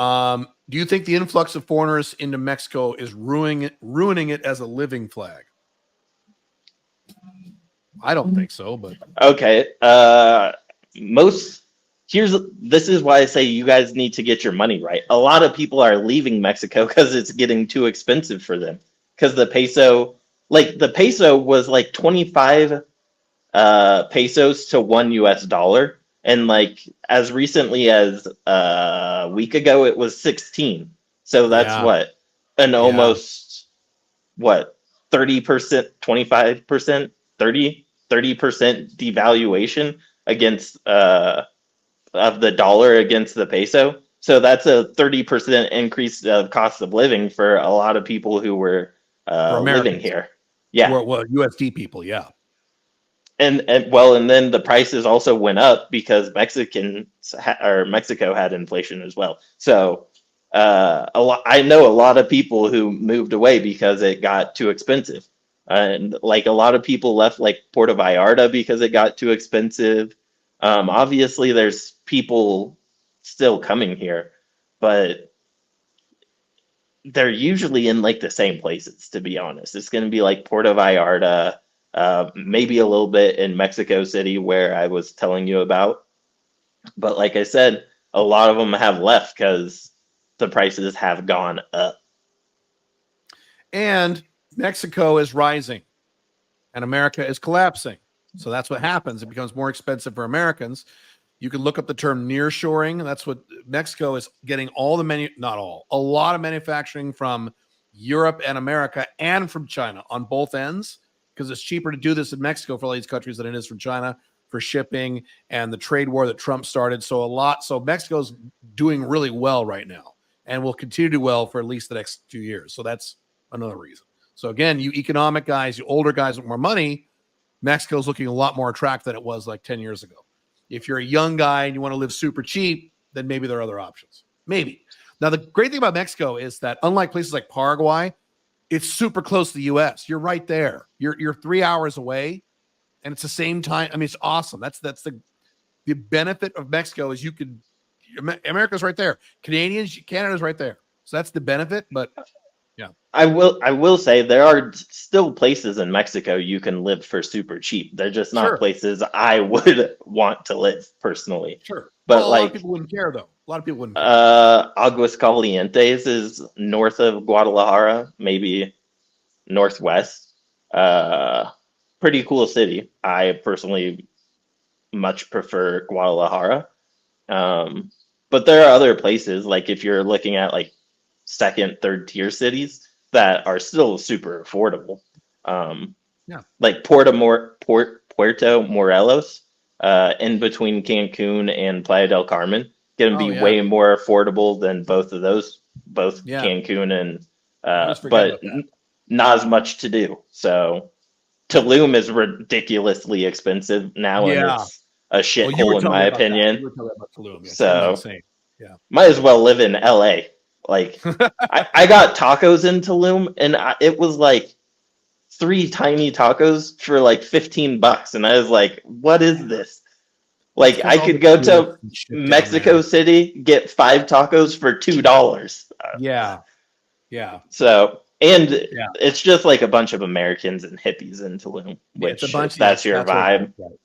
Do you think the influx of foreigners into Mexico is ruining it as a living flag? I don't think so, but Okay. This is why I say you guys need to get your money right. A lot of people are leaving Mexico because it's getting too expensive for them. Because the peso was like 25 pesos to $1. And like as recently as a week ago, it was 16. So that's yeah, what an yeah. almost what 30%, 25%, 30% devaluation against of the dollar against the peso. So that's a 30% increase of cost of living for a lot of people who were For living Americans, here. Yeah. well, USD people, yeah. And then the prices also went up because Mexico had inflation as well. So I know a lot of people who moved away because it got too expensive, and like a lot of people left like Puerto Vallarta because it got too expensive. Obviously, there's people still coming here, but they're usually in like the same places, to be honest. It's going to be like Puerto Vallarta, maybe a little bit in Mexico City, where I was telling you about. But like I said, a lot of them have left because the prices have gone up. And Mexico is rising and America is collapsing. So that's what happens. It becomes more expensive for Americans. You can look up the term nearshoring. That's what Mexico is getting all the not all, a lot of manufacturing from Europe and America and from China on both ends, because it's cheaper to do this in Mexico for all these countries than it is from China for shipping and the trade war that Trump started. So Mexico's doing really well right now and will continue to do well for at least the next few years. So that's another reason. So again, you economic guys, you older guys with more money, Mexico's looking a lot more attractive than it was like 10 years ago. If you're a young guy and you want to live super cheap, then maybe there are other options. Maybe. Now, the great thing about Mexico is that unlike places like Paraguay, it's super close to the U.S. You're right there. You're 3 hours away, and it's the same time. I mean, it's awesome. That's the benefit of Mexico is America's right there. Canada's right there. So that's the benefit. But yeah, I will say there are still places in Mexico you can live for super cheap. They're just not sure, places I would want to live personally. sure. But Well, a lot of like people wouldn't care though. A lot of people wouldn't care. Aguascalientes is north of Guadalajara, maybe northwest. Uh, Pretty cool city. I personally much prefer Guadalajara. But there are other places, like if you're looking at like second, third tier cities that are still super affordable. Yeah. Like Puerto Morelos, in between Cancun and Playa del Carmen, going to Oh be yeah. way more affordable than both of those, both Yeah. Cancun and, I always forget but about that. not as much to do. So Tulum is ridiculously expensive now, and Yeah. it's a Well, you were shithole in telling my me about that. You opinion. were telling me about Tulum. Yeah, Tulum's So insane. Yeah. might as well live in LA. Like I got tacos in Tulum, and it was like three tiny tacos for like $15, and I was like, "What is this?" That's Like because I all the could go tourists to and shit down Mexico there. City, get five tacos for $2. Yeah. Yeah. So, and Yeah. it's just like a bunch of Americans and hippies in Tulum, It's a which if bunch. that's Yes, your that's what it is. vibe, Right.